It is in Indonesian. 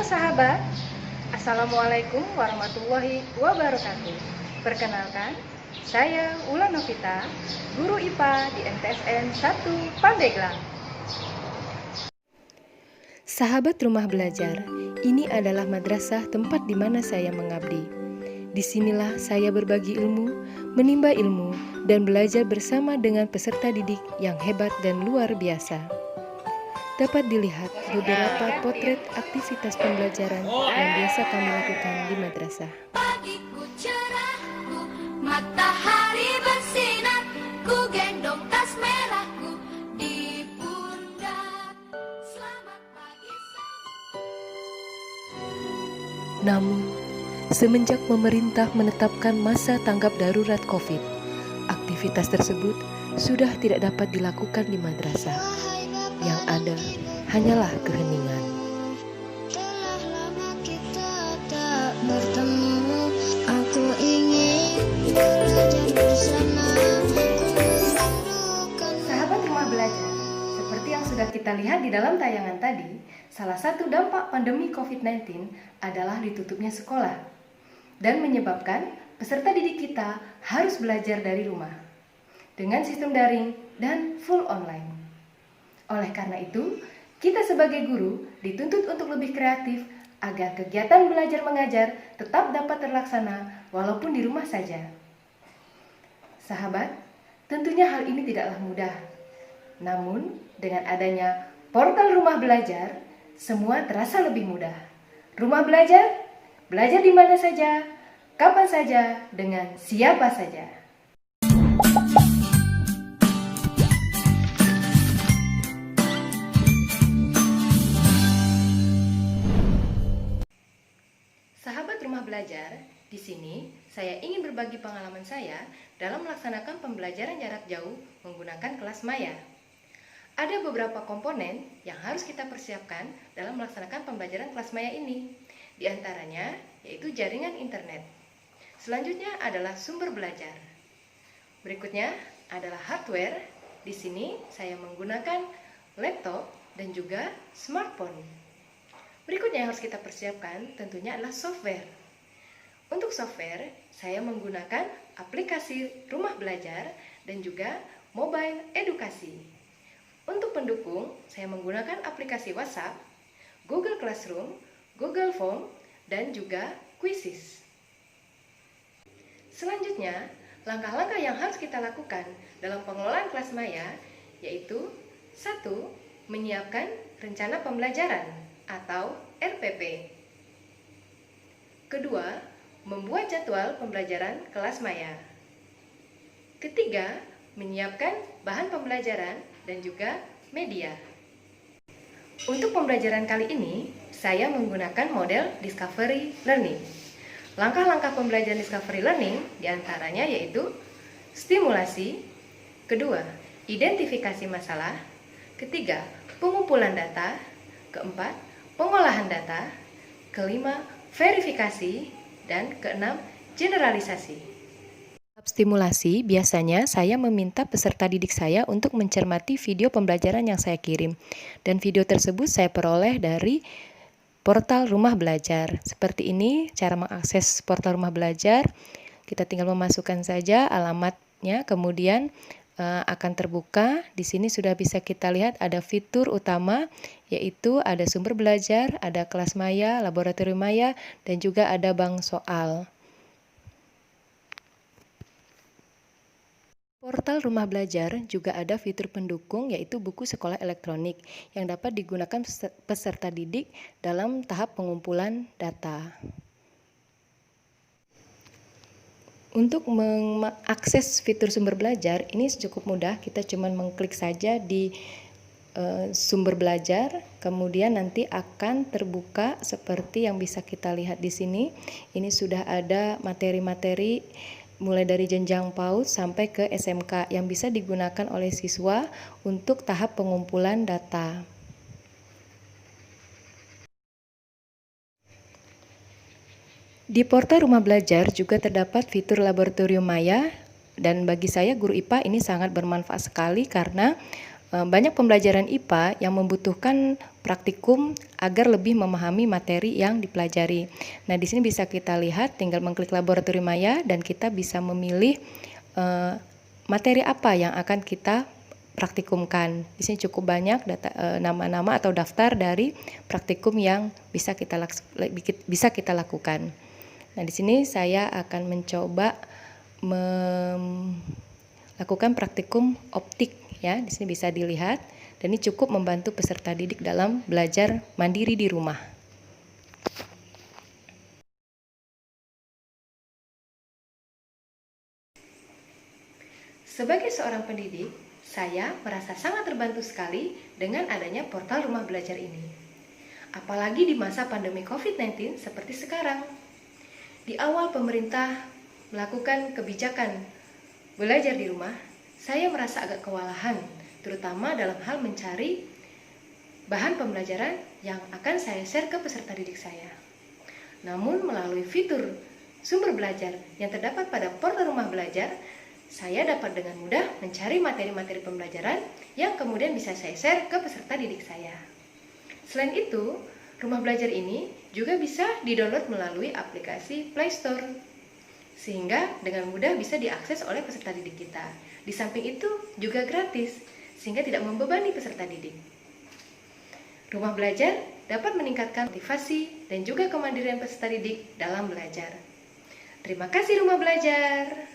sahabat, Assalamualaikum warahmatullahi wabarakatuh. Perkenalkan, saya Ula Novita, guru IPA di MTSN 1 Pandeglang. Sahabat rumah belajar, ini adalah madrasah tempat di mana saya mengabdi. Disinilah saya berbagi ilmu, menimba ilmu, dan belajar bersama dengan peserta didik yang hebat dan luar biasa. Dapat dilihat beberapa potret aktivitas pembelajaran yang biasa kami lakukan di madrasah. Pagiku cerahku, matahari bersinar, ku gendong tas merahku di pundak. Selamat pagi. Namun, semenjak pemerintah menetapkan masa tanggap darurat COVID, aktivitas tersebut sudah tidak dapat dilakukan di madrasah. Yang ada hanyalah keheningan. Telah lama kita tak bertemu, aku ingin belajar bersama. Sahabat rumah belajar, seperti yang sudah kita lihat di dalam tayangan tadi, salah satu dampak pandemi COVID-19 adalah ditutupnya sekolah dan menyebabkan peserta didik kita harus belajar dari rumah dengan sistem daring dan full online. Oleh karena itu, kita sebagai guru dituntut untuk lebih kreatif agar kegiatan belajar mengajar tetap dapat terlaksana walaupun di rumah saja. Sahabat, tentunya hal ini tidaklah mudah. Namun, dengan adanya portal rumah belajar, semua terasa lebih mudah. Rumah belajar, belajar di mana saja, kapan saja, dengan siapa saja. Sahabat rumah belajar, di sini saya ingin berbagi pengalaman saya dalam melaksanakan pembelajaran jarak jauh menggunakan kelas maya. Ada beberapa komponen yang harus kita persiapkan dalam melaksanakan pembelajaran kelas maya ini. Di antaranya yaitu jaringan internet. Selanjutnya adalah sumber belajar. Berikutnya adalah hardware. Di sini saya menggunakan laptop dan juga smartphone. Berikutnya yang harus kita persiapkan tentunya adalah software. Untuk software, saya menggunakan aplikasi rumah belajar dan juga mobile edukasi. Untuk pendukung, saya menggunakan aplikasi WhatsApp, Google Classroom, Google Form, dan juga Quizzes. Selanjutnya, langkah-langkah yang harus kita lakukan dalam pengelolaan kelas maya yaitu 1. Menyiapkan rencana pembelajaran atau RPP. Kedua, membuat jadwal pembelajaran kelas maya. Ketiga, menyiapkan bahan pembelajaran dan juga media. Untuk pembelajaran kali ini, saya menggunakan model Discovery Learning. Langkah-langkah pembelajaran Discovery Learning diantaranya yaitu stimulasi, kedua, identifikasi masalah, ketiga, pengumpulan data, keempat, pengolahan data, kelima, verifikasi, dan keenam, generalisasi. Tahap stimulasi, biasanya saya meminta peserta didik saya untuk mencermati video pembelajaran yang saya kirim. Dan video tersebut saya peroleh dari portal rumah belajar. Seperti ini cara mengakses portal rumah belajar. Kita tinggal memasukkan saja alamatnya, kemudian akan terbuka. Di sini sudah bisa kita lihat ada fitur utama, yaitu ada sumber belajar, ada kelas maya, laboratorium maya, dan juga ada bank soal. Portal rumah belajar juga ada fitur pendukung, yaitu buku sekolah elektronik yang dapat digunakan peserta didik dalam tahap pengumpulan data. Untuk mengakses fitur sumber belajar, ini cukup mudah, kita cuma mengklik saja di sumber belajar, kemudian nanti akan terbuka seperti yang bisa kita lihat di sini. Ini sudah ada materi-materi mulai dari jenjang PAUD sampai ke SMK yang bisa digunakan oleh siswa untuk tahap pengumpulan data. Di portal rumah belajar juga terdapat fitur laboratorium maya, dan bagi saya guru IPA ini sangat bermanfaat sekali karena banyak pembelajaran IPA yang membutuhkan praktikum agar lebih memahami materi yang dipelajari. Nah, di sini bisa kita lihat, tinggal mengklik laboratorium maya dan kita bisa memilih materi apa yang akan kita praktikumkan. Di sini cukup banyak nama-nama atau daftar dari praktikum yang bisa kita lakukan. Nah, di sini saya akan mencoba melakukan praktikum optik ya. Di sini bisa dilihat dan ini cukup membantu peserta didik dalam belajar mandiri di rumah. Sebagai seorang pendidik, saya merasa sangat terbantu sekali dengan adanya portal rumah belajar ini. Apalagi di masa pandemi COVID-19 seperti sekarang. Di awal pemerintah melakukan kebijakan belajar di rumah, saya merasa agak kewalahan, terutama dalam hal mencari bahan pembelajaran yang akan saya share ke peserta didik saya. Namun melalui fitur sumber belajar yang terdapat pada portal rumah belajar, saya dapat dengan mudah mencari materi-materi pembelajaran yang kemudian bisa saya share ke peserta didik saya. Selain itu, rumah belajar ini juga bisa di-download melalui aplikasi Play Store, sehingga dengan mudah bisa diakses oleh peserta didik kita. Di samping itu juga gratis, sehingga tidak membebani peserta didik. Rumah belajar dapat meningkatkan motivasi dan juga kemandirian peserta didik dalam belajar. Terima kasih Rumah Belajar.